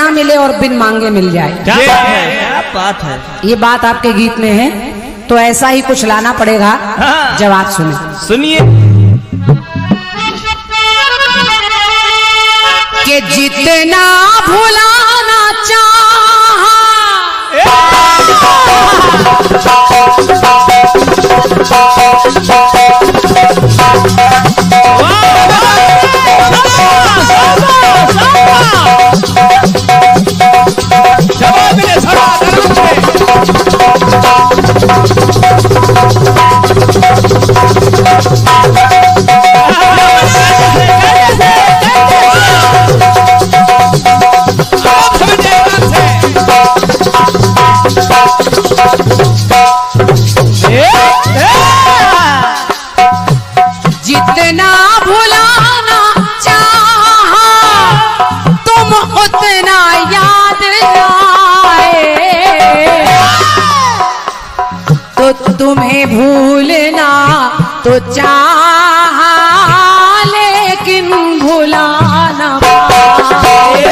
ना मिले और बिन मांगे मिल जाए। क्या बात है। ये बात आपके गीत में है, तो ऐसा ही कुछ लाना पड़ेगा। हाँ। जवाब सुने, सुनिए। कि जितना भुलाना जितना भुलाना चाहा तुम उतना याद आए, तो तुम्हें भूलना तो चाहा लेकिन भुलाना पाए,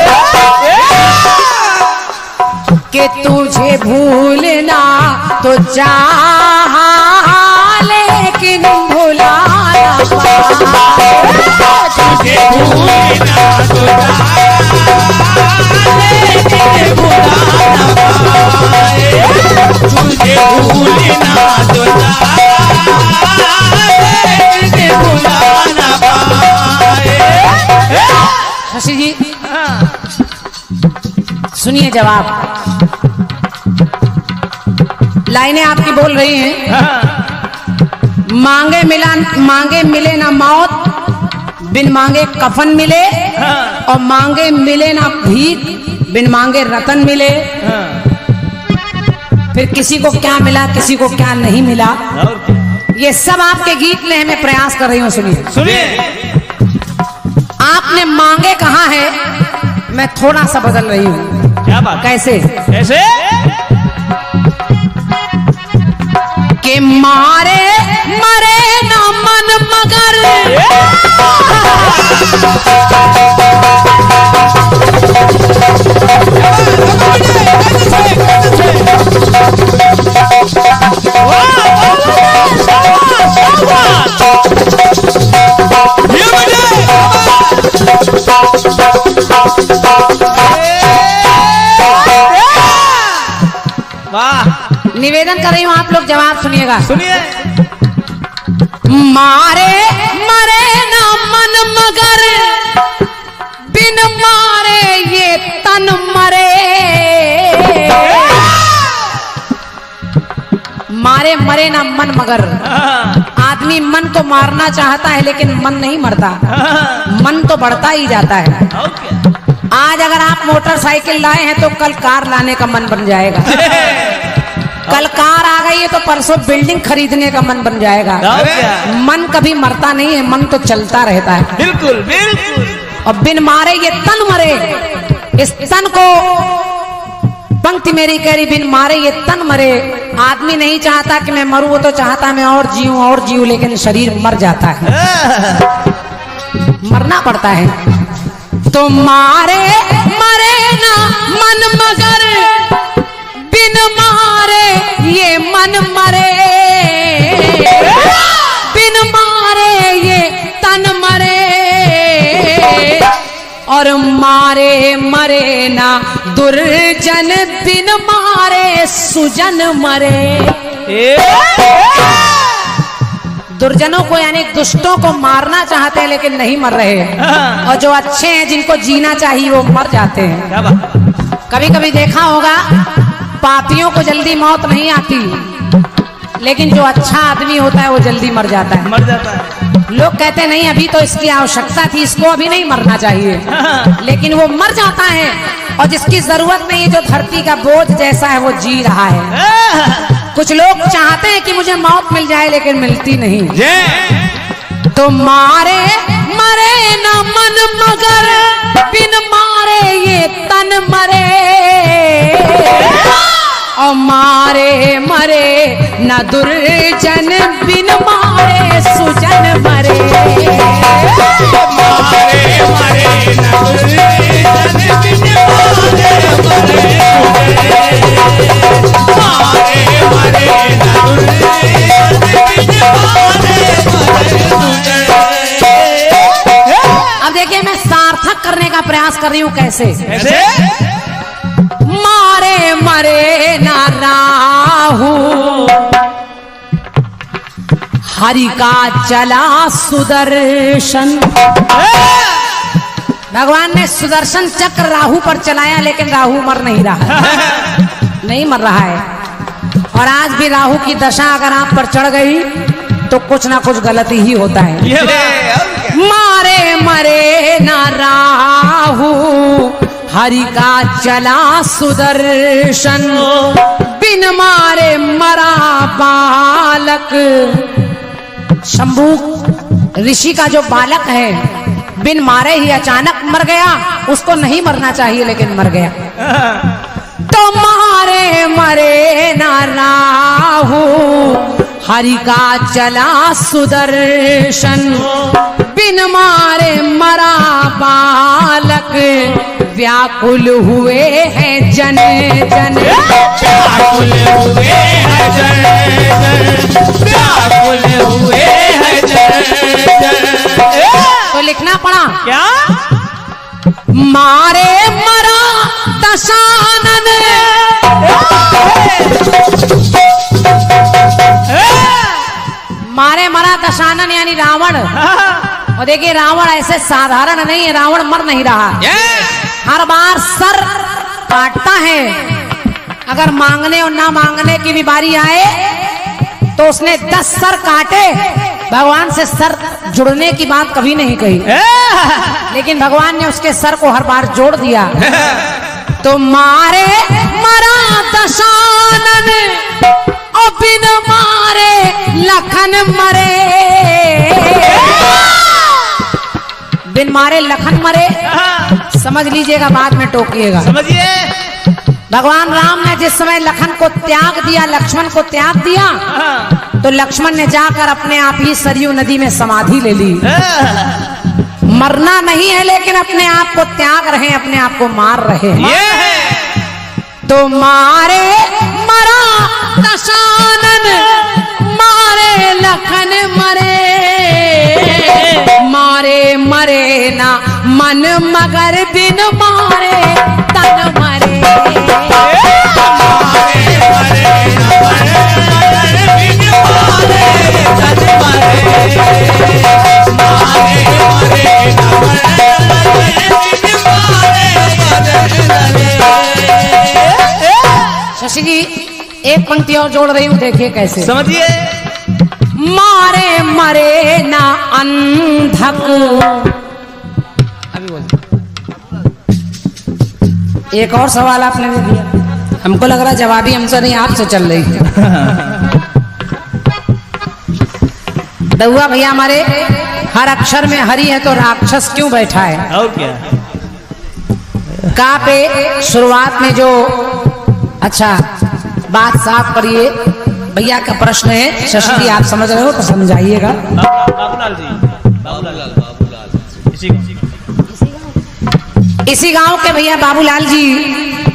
कि तुझे भूलना तो चाहा लेकिन भुलाना पाए, तुझे भूलना तो चाहा लेकिन भुलाना पाए, तुझे भूलना तो चाहा लेकिन भुलाना पाए। शशि जी सुनिए जवाब। लाइनें आपकी बोल रही हैं। मांगे मिले ना मौत, बिन मांगे कफन मिले, और मांगे मिले ना भीख, बिन मांगे रतन मिले। फिर किसी को क्या मिला, किसी को क्या नहीं मिला, ये सब आपके गीत में मैं प्रयास कर रही हूँ। सुनिए सुनिए। आपने मांगे कहाँ है, मैं थोड़ा सा बदल रही हूँ। क्या बात। कैसे कैसे? के मारे मरे न मन मगर, वाह। निवेदन कर रही हूँ, आप लोग जवाब सुनिएगा। सुनिए। मारे मरे ना मन मगर, बिन मारे ये तन मरे। मारे मरे ना मन मगर, आदमी मन तो मारना चाहता है लेकिन मन नहीं मरता, मन तो बढ़ता ही जाता है। आज अगर आप मोटरसाइकिल लाए हैं तो कल कार लाने का मन बन जाएगा, कल कार आ गई है तो परसों बिल्डिंग खरीदने का मन बन जाएगा। मन कभी मरता नहीं है, मन तो चलता रहता है। बिल्कुल बिल्कुल। और बिन मारे ये तन मरे, इस तन को पंक्ति मेरी कह रही, बिन मारे ये तन मरे। आदमी नहीं चाहता कि मैं मरूं, वो तो चाहता मैं और जीऊं, लेकिन शरीर मर जाता है, मरना पड़ता है। तो मारे मरे ना मन मगर, बिन मारे ये मन मरे, बिन मारे ये तन मरे, और मारे मरे ना दुर्जन, बिन मारे सुजन मरे। दुर्जनों को यानी दुष्टों को मारना चाहते हैं लेकिन नहीं मर रहे, और जो अच्छे हैं जिनको जीना चाहिए वो मर जाते हैं। कभी कभी देखा होगा पापियों को जल्दी मौत नहीं आती, लेकिन जो अच्छा आदमी होता है वो जल्दी मर जाता है। लोग कहते नहीं अभी तो इसकी आवश्यकता थी, इसको अभी नहीं मरना चाहिए, लेकिन वो मर जाता है। और जिसकी जरूरत नहीं, जो धरती का बोझ जैसा है वो जी रहा है। कुछ लोग चाहते हैं कि मुझे मौत मिल जाए लेकिन मिलती नहीं। तो मारे मरे न मन मगर, बिन मारे ये तन मरे, और मारे मरे न दुर्जन, बिन मारे सुजन मरे। मारे मरे न दुर्जन, बिन मारे कर रही हूं कैसे। कैसे? मारे मरे ना राहु हरि का चला सुदर्शन। भगवान ने सुदर्शन चक्र राहु पर चलाया, लेकिन राहु मर नहीं रहा, नहीं मर रहा है। और आज भी राहु की दशा अगर आप पर चढ़ गई तो कुछ ना कुछ गलती ही होता है। मारे मरे ना राहु हरि का चला सुदर्शन, बिन मारे मरा बालक। शंभू ऋषि का जो बालक है बिन मारे ही अचानक मर गया, उसको नहीं मरना चाहिए लेकिन मर गया। तो मारे मरे ना राहु हरि का चला सुदर्शन, बिन मारे मरा बालक। व्याकुल हुए हैं जन जन, व्याकुल हुए हैं जन जन, व्याकुल हुए हैं जन जन। तो लिखना पड़ा क्या? मारे मरा दशानन, मारे मरा दशानन यानी रावण। और देखिए रावण ऐसे साधारण नहीं है, रावण मर नहीं रहा, हर बार सर काटता है। अगर मांगने और ना मांगने की भी बारी आए तो उसने 10 सर काटे, भगवान से सर जुड़ने की बात कभी नहीं कही, लेकिन भगवान ने उसके सर को हर बार जोड़ दिया। तो मारे मरा दशानन और बिन मारे लखन मरे, बिन मारे लखन मरे। समझ लीजिएगा, बाद में टोकिएगा। समझिए। भगवान राम ने जिस समय लखन को त्याग दिया, लक्ष्मण को त्याग दिया, तो लक्ष्मण ने जाकर अपने आप ही सरयू नदी में समाधि ले ली। मरना नहीं है लेकिन अपने आप को त्याग रहे, अपने आप को मार रहे हैं। तो मारे मरा दशानन, मारे लखन मरे, मारे मरे ना मन मगर बिन मारे तन मरे। शशि जी एक पंक्ति और जोड़ रही हूं, देखिए कैसे। समझिए। मारे मरे ना अंधक, अभी बोल। एक और सवाल आपने दे दिया, हमको लग रहा जवाबी हमसे नहीं आपसे चल रही है। दउआ भैया हमारे हर अक्षर में हरि है तो राक्षस क्यों बैठा है? और क्या? का पे शुरुआत में जो अच्छा बात साफ करिए, भैया का प्रश्न है। शशि जी आप समझ रहे हो तो समझाइएगा। बाबूलाल जी, बाबूलाल इसी गांव के भैया बाबूलाल जी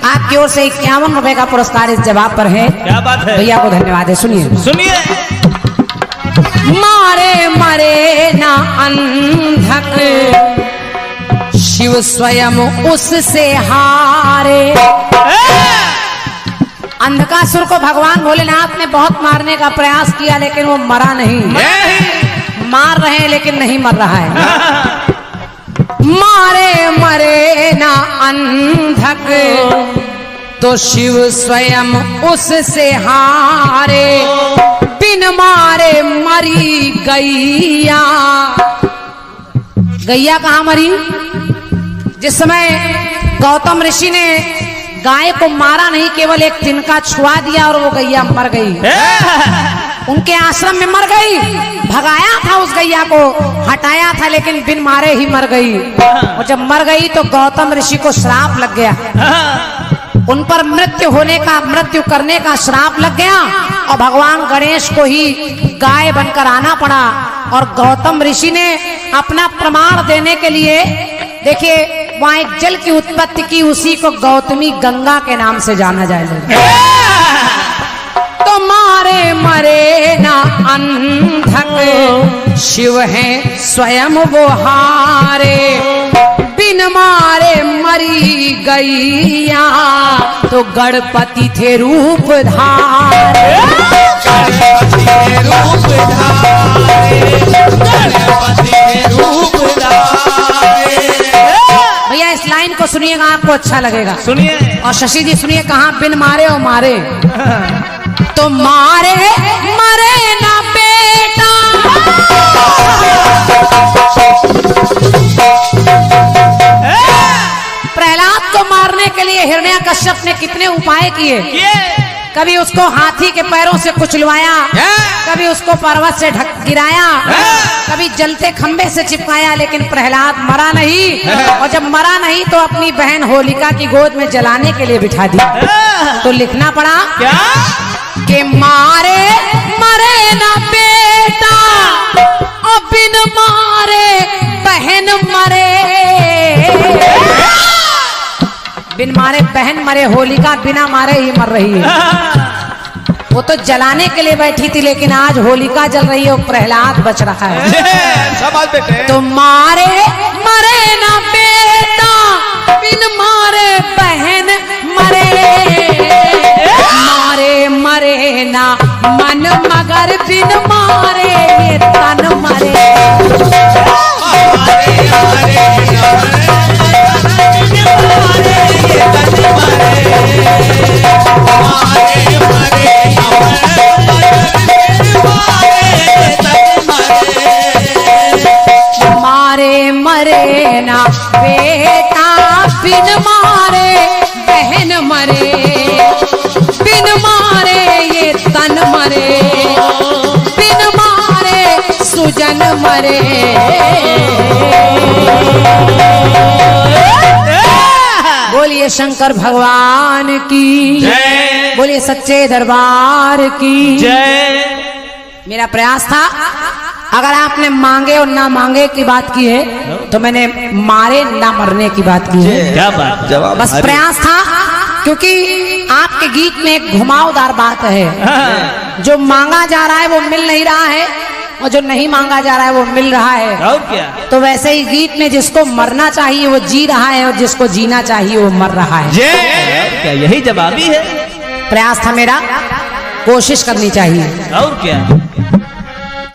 आपकी ओर से 51 रुपए का पुरस्कार इस जवाब पर है। क्या बात है? भैया को धन्यवाद है। सुनिए सुनिए। मारे मरे ना अंधक, शिव स्वयं उससे हारे। अंधकासुर को भगवान भोलेनाथ ने बहुत मारने का प्रयास किया लेकिन वो मरा नहीं। मार रहे हैं लेकिन नहीं मर रहा है। मारे मरे ना अंधक, तो शिव स्वयं उससे हारे। बिन मारे मरी गैया, गैया कहाँ मरी? जिस समय गौतम ऋषि ने गाय को मारा नहीं, केवल एक तिनका छुआ दिया और वो गैया मर गई। उनके आश्रम में मर गई। भगाया था उस गैया को, हटाया था, लेकिन बिन मारे ही मर गई। और जब मर गई तो गौतम ऋषि को श्राप लग गया। उन पर मृत्यु करने का श्राप लग गया और भगवान गणेश को ही गाय बनकर आना पड़ा। और गौतम ऋषि ने अपना प्रमाण देने के लिए, देखिए वहां एक जल की उत्पत्ति की, उसी को गौतमी गंगा के नाम से जाना जाएगा। तो मारे मरे ना अंधक, शिव है स्वयं वो हारे। बिन मारे मरी गैया तो गणपति थे रूप धारे। गणपति के रूप धारे, गणपति के रूप धारे। भैया इस लाइन को सुनिएगा, आपको अच्छा लगेगा। सुनिए। और शशि जी सुनिए, कहाँ बिन मारे और मारे तो मारे मरे ना बेटा, प्रहलाद को मारने के लिए हिरण्याकश्यप ने कितने उपाय किए। कभी उसको हाथी के पैरों से कुचलवाया, कभी उसको पर्वत से गिराया, कभी जलते खंबे से चिपकाया, लेकिन प्रहलाद मरा नहीं। और जब मरा नहीं तो अपनी बहन होलिका की गोद में जलाने के लिए बिठा दिया। तो लिखना पड़ा क्या कि मारे मरे ना बेटा और बिन मारे बहन मरे। बिन मारे बहन मरे, होलिका बिना मारे ही मर रही है। वो तो जलाने के लिए बैठी थी, लेकिन आज होलिका जल रही है और प्रहलाद बच रहा है। शाबाश बेटे। तो मारे मरे ना बेटा बिन मारे बहन मरे, मारे मरे ना मन मगर बिन मारे ये तन मरे। मारे मरे ना बेटा बिन मारे बहन मरे, बिन मारे ये तन मरे, बिन मारे सुजन मरे। बोलिए शंकर भगवान की जय, बोलिए सच्चे दरबार की जय। मेरा प्रयास था, अगर आपने मांगे और ना मांगे की बात की है तो मैंने मारे ना मरने की बात की है। क्या बात, जवाब बस प्रयास था, क्योंकि आपके गीत में एक घुमावदार बात है। जो मांगा जा रहा है वो मिल नहीं रहा है, और जो नहीं मांगा जा रहा है वो मिल रहा है। और क्या। तो वैसे ही गीत में जिसको मरना चाहिए वो जी रहा है, और जिसको जीना चाहिए वो मर रहा है। क्या यही जवाबी है। प्रयास था मेरा, कोशिश करनी चाहिए। और क्या।